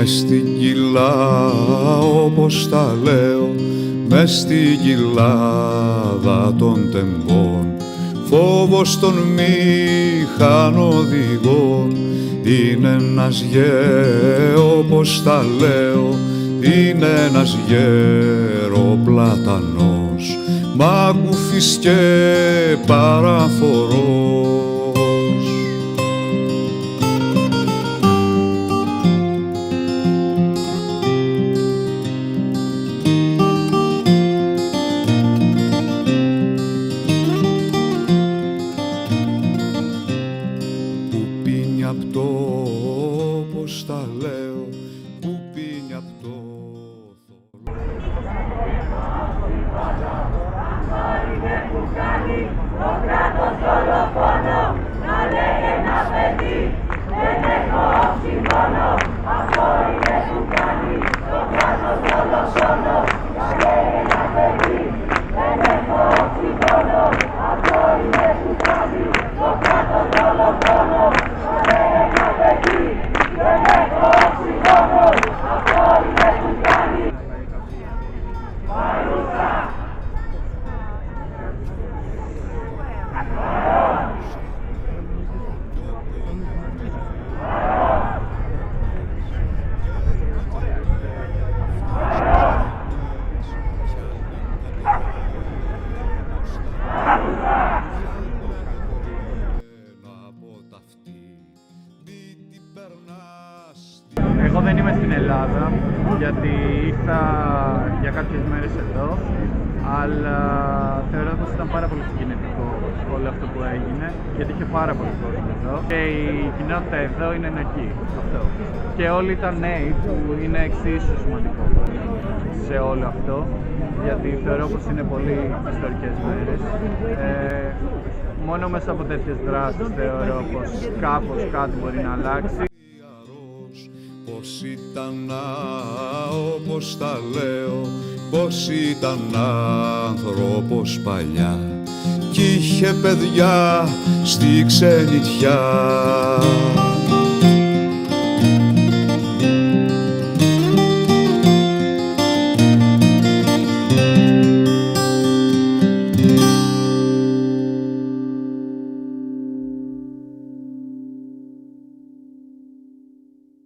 Μες στην κοιλά όπως τα λέω, μες στην κοιλάδα των τεμπών, φόβος των μηχανοδηγών. Είναι ένας όπως τα λέω, είναι ένας γεροπλατανός, μάκουφης και παραφορός. Όπως τα λέω, που πίνει απ' το που κάνει το κράτος δολοφόνο, να λέει ένα παιδί, δεν έχω οξυγόνο. Αυτό είναι που κάνει το κράτος δολοφόνο, να λέει ένα παιδί, δεν έχω οξυγόνο. Αυτό είναι που κάνει το κράτος δολοφόνο, να λέει ένα παιδί, δεν έχω οξυγόνο. Αυτό είναι που κάνει. Παρούσα. Εγώ δεν είμαι στην Ελλάδα, γιατί ήρθα για κάποιες μέρες εδώ, αλλά θεωρώ πως ήταν πάρα πολύ συγκινητικό όλο αυτό που έγινε, γιατί είχε πάρα πολύ κόσμο εδώ και η κοινότητα εδώ είναι ενεργή. Αυτό. Και όλοι ήταν νέοι, που είναι εξίσου σημαντικό σε όλο αυτό, γιατί θεωρώ πως είναι πολύ ιστορικές μέρες. Μόνο μέσα από τέτοιες δράσεις θεωρώ πως κάπως κάτι μπορεί να αλλάξει. Πως ήταν όπως τα λέω, πως ήταν άνθρωπος παλιά κι είχε παιδιά στη ξενιτιά.